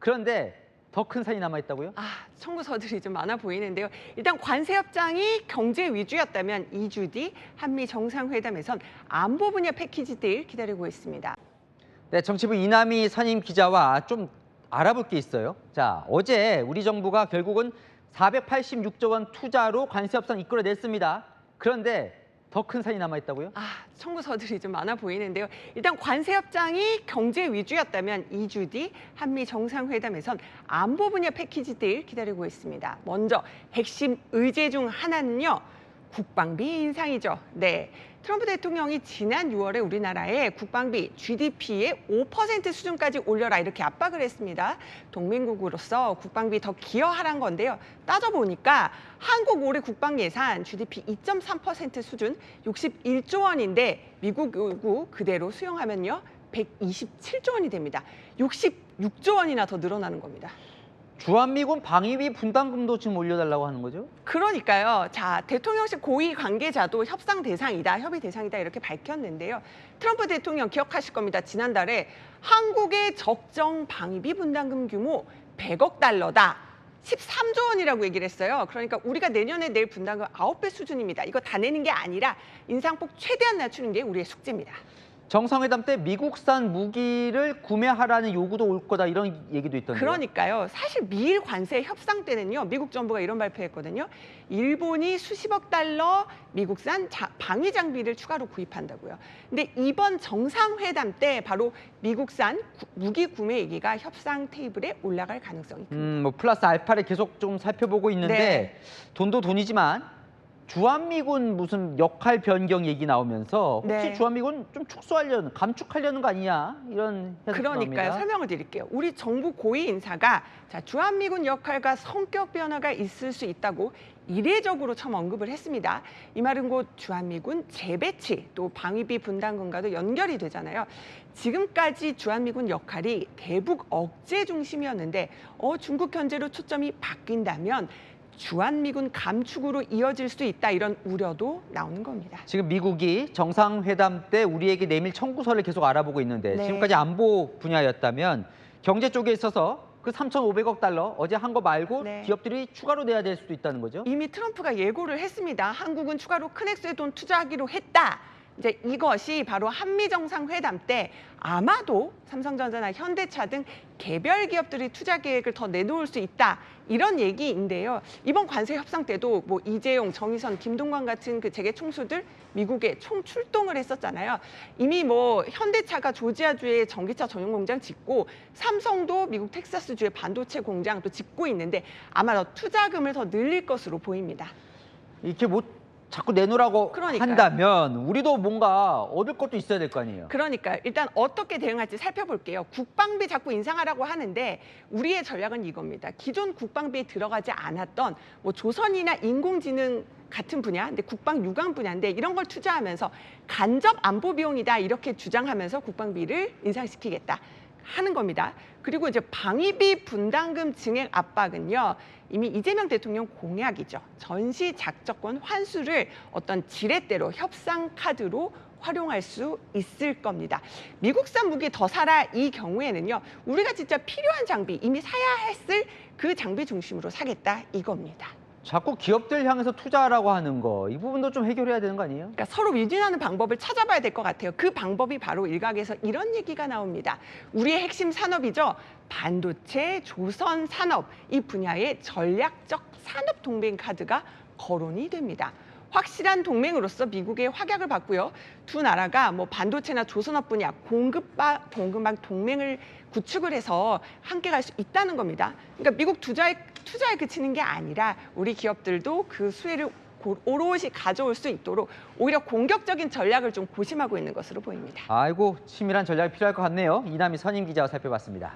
그런데 더 큰 산이 남아있다고요? 청구서들이 좀 많아 보이는데요. 일단 관세 협정이 경제 위주였다면 2주 뒤 한미 정상회담에선 안보 분야 패키지 딜 기다리고 있습니다. 네, 정치부 이남희 선임 기자와 좀 알아볼 게 있어요. 자, 어제 우리 정부가 결국은 486조 원 투자로 관세 협상 이끌어냈습니다. 그런데 더 큰 산이 남아있다고요? 청구서들이 좀 많아 보이는데요. 일단 관세 협정이 경제 위주였다면 2주 뒤 한미 정상회담에선 안보 분야 패키지 딜 기다리고 있습니다. 먼저 핵심 의제 중 하나는요. 국방비 인상이죠. 네. 트럼프 대통령이 지난 6월에 우리나라의 국방비 GDP의 5% 수준까지 올려라 이렇게 압박을 했습니다. 동맹국으로서 국방비 더 기여하란 건데요. 따져보니까 한국 올해 국방 예산 GDP 2.3% 수준 61조 원인데 미국 요구 그대로 수용하면요. 127조 원이 됩니다. 66조 원이나 더 늘어나는 겁니다. 주한미군 방위비 분담금도 지금 올려달라고 하는 거죠? 그러니까요. 자, 대통령실 고위 관계자도 협상 대상이다, 협의 대상이다 이렇게 밝혔는데요. 트럼프 대통령 기억하실 겁니다. 지난달에 한국의 적정 방위비 분담금 규모 100억 달러다. 13조 원이라고 얘기를 했어요. 그러니까 우리가 내년에 낼 분담금 9배 수준입니다. 이거 다 내는 게 아니라 인상폭 최대한 낮추는 게 우리의 숙제입니다. 정상회담 때 미국산 무기를 구매하라는 요구도 올 거다 이런 얘기도 있던데요. 그러니까요. 사실 미일 관세 협상 때는요. 미국 정부가 이런 발표했거든요. 일본이 수십억 달러 미국산 방위 장비를 추가로 구입한다고요. 근데 이번 정상회담 때 바로 미국산 무기 구매 얘기가 협상 테이블에 올라갈 가능성이 큽니다. 뭐 플러스 알파를 계속 좀 살펴보고 있는데 네. 돈도 돈이지만 주한미군 무슨 역할 변경 얘기 나오면서 혹시 네. 주한미군 좀 축소하려는, 감축하려는 거 아니냐 이런 해석이 그러니까요. 나옵니다. 설명을 드릴게요. 우리 정부 고위 인사가 주한미군 역할과 성격 변화가 있을 수 있다고 이례적으로 처음 언급을 했습니다. 이 말은 곧 주한미군 재배치 또 방위비 분담금과도 연결이 되잖아요. 지금까지 주한미군 역할이 대북 억제 중심이었는데 중국 견제로 초점이 바뀐다면 주한미군 감축으로 이어질 수 있다 이런 우려도 나오는 겁니다. 지금 미국이 정상회담 때 우리에게 내밀 청구서를 계속 알아보고 있는데 네. 지금까지 안보 분야였다면 경제 쪽에 있어서 그 3,500억 달러 어제 한 거 말고 네. 기업들이 추가로 내야 될 수도 있다는 거죠? 이미 트럼프가 예고를 했습니다. 한국은 추가로 큰 액수의 돈 투자하기로 했다. 이제 이것이 바로 한미 정상회담 때 아마도 삼성전자나 현대차 등 개별 기업들이 투자 계획을 더 내놓을 수 있다. 이런 얘기인데요. 이번 관세 협상 때도 뭐 이재용, 정의선, 김동관 같은 그 재계 총수들 미국에 총 출동을 했었잖아요. 이미 뭐 현대차가 조지아주에 전기차 전용 공장 짓고 삼성도 미국 텍사스주에 반도체 공장 또 짓고 있는데 아마 더 투자금을 더 늘릴 것으로 보입니다. 이렇게 뭐 자꾸 내놓으라고 그러니까요. 한다면 우리도 뭔가 얻을 것도 있어야 될 거 아니에요. 그러니까요. 일단 어떻게 대응할지 살펴볼게요. 국방비 자꾸 인상하라고 하는데 우리의 전략은 이겁니다. 기존 국방비에 들어가지 않았던 뭐 조선이나 인공지능 같은 분야, 근데 국방 유관 분야인데 이런 걸 투자하면서 간접 안보 비용이다 이렇게 주장하면서 국방비를 인상시키겠다 하는 겁니다. 그리고 이제 방위비 분담금 증액 압박은요. 이미 이재명 대통령 공약이죠. 전시 작전권 환수를 어떤 지렛대로 협상 카드로 활용할 수 있을 겁니다. 미국산 무기 더 사라 이 경우에는요. 우리가 진짜 필요한 장비 이미 사야 했을 그 장비 중심으로 사겠다 이겁니다. 자꾸 기업들 향해서 투자하라고 하는 거, 이 부분도 좀 해결해야 되는 거 아니에요? 그러니까 서로 윈윈하는 방법을 찾아봐야 될 것 같아요. 그 방법이 바로 일각에서 이런 얘기가 나옵니다. 우리의 핵심 산업이죠. 반도체, 조선 산업 이 분야의 전략적 산업 동맹 카드가 거론이 됩니다. 확실한 동맹으로서 미국의 확약을 받고요. 두 나라가 뭐 반도체나 조선업 분야 공급망 동맹을 구축을 해서 함께 갈 수 있다는 겁니다. 그러니까 미국 투자에 그치는 게 아니라 우리 기업들도 그 수혜를 오롯이 가져올 수 있도록 오히려 공격적인 전략을 좀 고심하고 있는 것으로 보입니다. 아이고, 치밀한 전략이 필요할 것 같네요. 이남희 선임 기자와 살펴봤습니다.